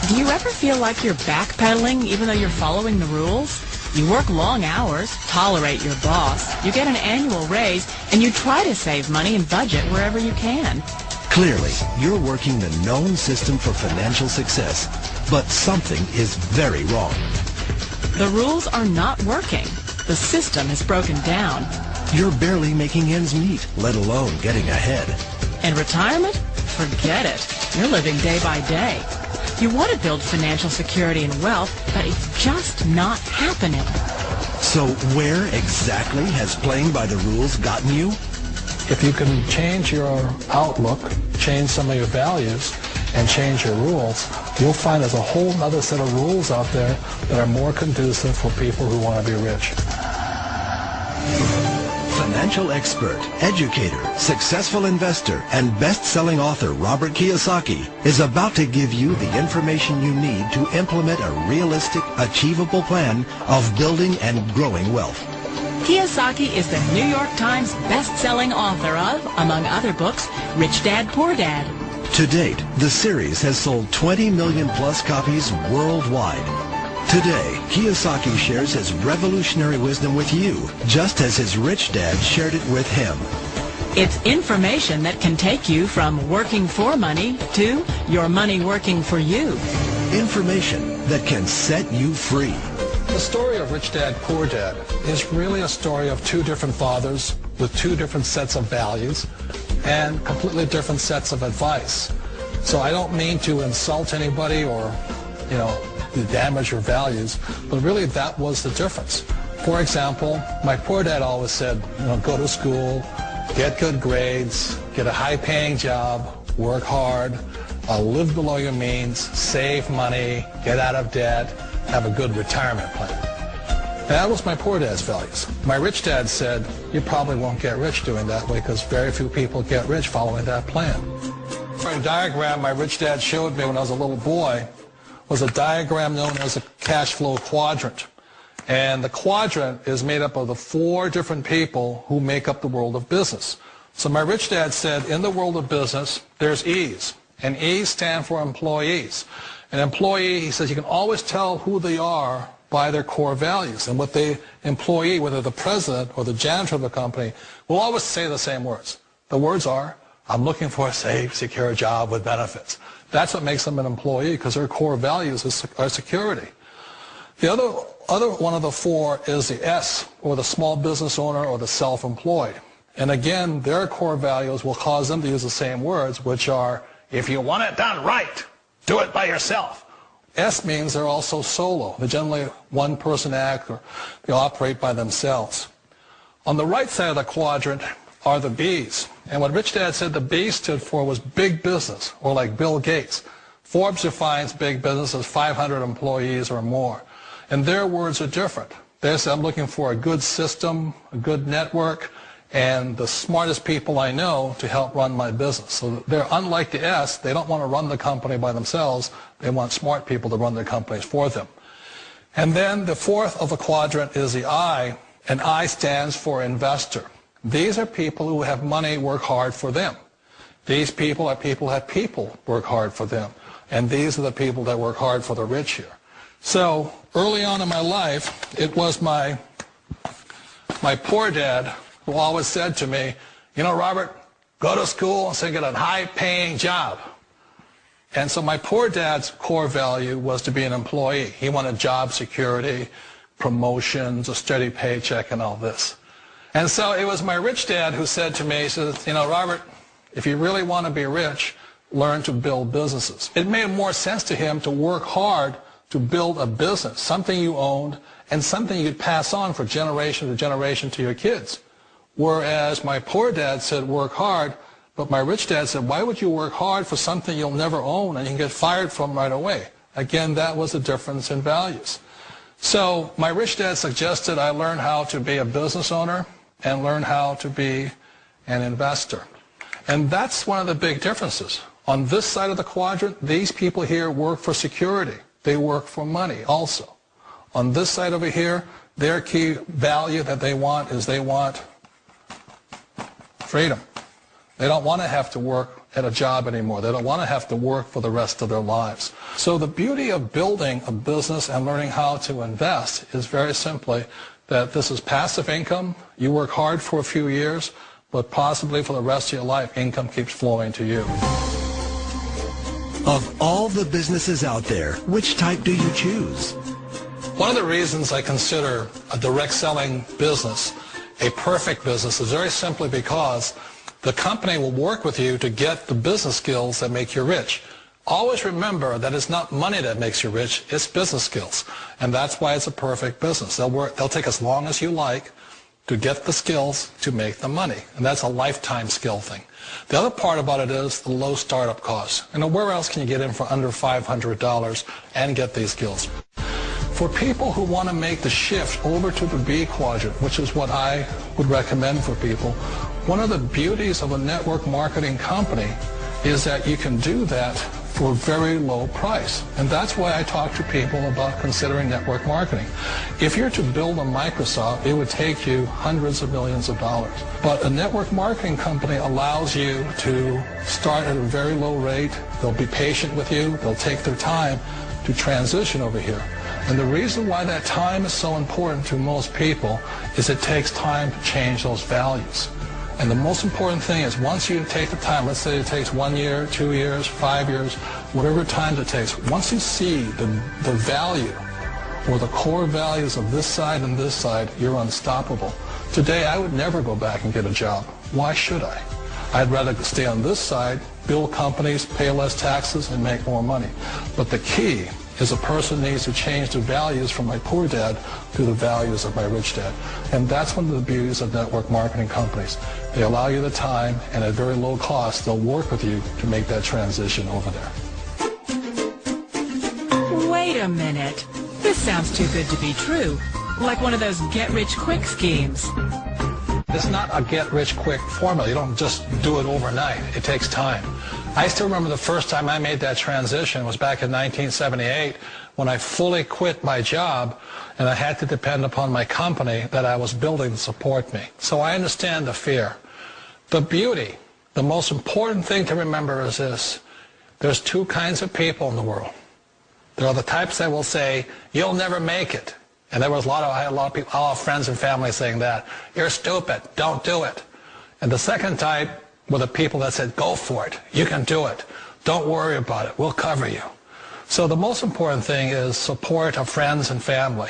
Do you ever feel like you're backpedaling even though you're following the rules? You work long hours, tolerate your boss, you get an annual raise, and you try to save money and budget wherever you can. Clearly, you're working the known system for financial success, but something is very wrong. The rules are not working. The system is broken down. You're barely making ends meet, let alone getting ahead. And retirement? Forget it. You're living day by day. You want to build financial security and wealth, but it's just not happening. So where exactly has playing by the rules gotten you? If you can change your outlook, change some of your values, and change your rules, you'll find there's a whole other set of rules out there that are more conducive for people who want to be rich. Financial expert, educator, successful investor, and best-selling author Robert Kiyosaki is about to give you the information you need to implement a realistic, achievable plan of building and growing wealth. Kiyosaki is the New York Times best-selling author of, among other books, Rich Dad, Poor Dad. To date, the series has sold 20 million plus copies worldwide. Today, Kiyosaki shares his revolutionary wisdom with you, just as his rich dad shared it with him. It's information that can take you from working for money to your money working for you. Information that can set you free. The story of Rich Dad, Poor Dad is really a story of two different fathers with two different sets of values and completely different sets of advice. So I don't mean to insult anybody or, damage your values, but really that was the difference. For example, my poor dad always said, go to school, get good grades, get a high-paying job, work hard, live below your means, save money, get out of debt, have a good retirement plan. That was my poor dad's values. My rich dad said, you probably won't get rich doing that way because very few people get rich following that plan. A diagram my rich dad showed me when I was a little boy was a diagram known as a cash flow quadrant. And the quadrant is made up of the four different people who make up the world of business. So my rich dad said, in the world of business, there's E's. And E's stand for employees. An employee, he says, you can always tell who they are by their core values. And what the employee, whether the president or the janitor of the company, will always say the same words. The words are, I'm looking for a safe, secure job with benefits. That's what makes them an employee, because their core values are security. The other one of the four is the S, or the small business owner or the self-employed. And again, their core values will cause them to use the same words, which are, if you want it done right, do it by yourself. S means they're also solo. They're generally one-person act, or they operate by themselves. On the right side of the quadrant are the B's. And what Rich Dad said the B stood for was big business, or like Bill Gates. Forbes defines big business as 500 employees or more. And their words are different. They say, I'm looking for a good system, a good network, and the smartest people I know to help run my business. So they're unlike the S. They don't want to run the company by themselves. They want smart people to run their companies for them. And then the fourth of the quadrant is the I, and I stands for investor. These are people who have money work hard for them. These people are people who have people work hard for them. And these are the people that work hard for the rich here. So early on in my life, it was my poor dad who always said to me, Robert, go to school and get a high-paying job. And so my poor dad's core value was to be an employee. He wanted job security, promotions, a steady paycheck, and all this. And so it was my rich dad who said to me, he says, Robert, if you really want to be rich, learn to build businesses. It made more sense to him to work hard to build a business, something you owned and something you'd pass on for generation to generation to your kids. Whereas my poor dad said work hard, but my rich dad said, why would you work hard for something you'll never own and you can get fired from right away? Again, that was the difference in values. So my rich dad suggested I learn how to be a business owner and learn how to be an investor. And that's one of the big differences. On this side of the quadrant, these people here work for security. They work for money also. On this side over here, their key value that they want is they want freedom. They don't want to have to work at a job anymore. They don't want to have to work for the rest of their lives. So the beauty of building a business and learning how to invest is very simply that this is passive income. You work hard for a few years, but possibly for the rest of your life, income keeps flowing to you. Of all the businesses out there, which type do you choose? One of the reasons I consider a direct selling business a perfect business is very simply because the company will work with you to get the business skills that make you rich. Always remember that it's not money that makes you rich, it's business skills. And that's why it's a perfect business. They'll take as long as you like to get the skills to make the money. And that's a lifetime skill thing. The other part about it is the low startup costs. You know, where else can you get in for under $500 and get these skills? For people who want to make the shift over to the B quadrant, which is what I would recommend for people, one of the beauties of a network marketing company is that you can do that for a very low price. And that's why I talk to people about considering network marketing. If you're to build a Microsoft, it would take you hundreds of millions of dollars. But a network marketing company allows you to start at a very low rate. They'll be patient with you. They'll take their time to transition over here. And the reason why that time is so important to most people is it takes time to change those values. And the most important thing is once you take the time, let's say it takes 1 year, 2 years, 5 years, whatever time it takes, once you see the value or the core values of this side and this side, you're unstoppable. Today, I would never go back and get a job. Why should I? I'd rather stay on this side, build companies, pay less taxes, and make more money. But the key is a person needs to change the values from my poor dad to the values of my rich dad. And that's one of the beauties of network marketing companies. They allow you the time, and at very low cost, they'll work with you to make that transition over there. Wait a minute. This sounds too good to be true. Like one of those get-rich-quick schemes. It's not a get-rich-quick formula. You don't just do it overnight. It takes time. I still remember the first time I made that transition was back in 1978 when I fully quit my job and I had to depend upon my company that I was building to support me. So I understand the fear. The beauty, the most important thing to remember is this. There's two kinds of people in the world. There are the types that will say, you'll never make it. And I had a lot of people, all friends and family saying that. You're stupid. Don't do it. And the second type were the people that said, go for it. You can do it. Don't worry about it. We'll cover you. So the most important thing is support of friends and family.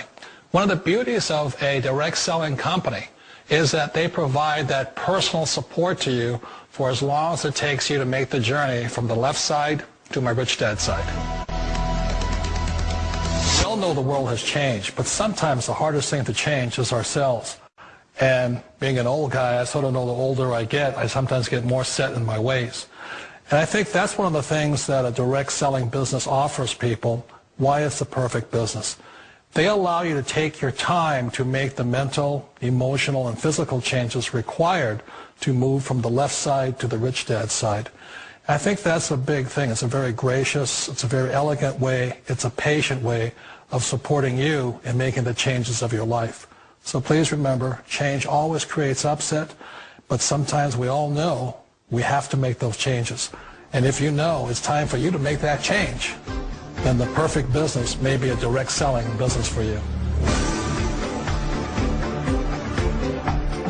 One of the beauties of a direct selling company is that they provide that personal support to you for as long as it takes you to make the journey from the left side to my rich dad side. We all know the world has changed, but sometimes the hardest thing to change is ourselves. And being an old guy, I sort of know the older I get, I sometimes get more set in my ways. And I think that's one of the things that a direct selling business offers people, why it's the perfect business. They allow you to take your time to make the mental, emotional, and physical changes required to move from the left side to the rich dad side. I think that's a big thing. It's a very gracious, it's a very elegant way, it's a patient way of supporting you in making the changes of your life. So please remember, change always creates upset, but sometimes we all know we have to make those changes. And if you know it's time for you to make that change, then the perfect business may be a direct selling business for you.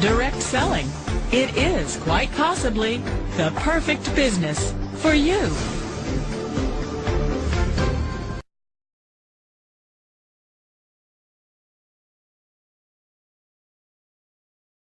Direct selling. It is quite possibly the perfect business for you.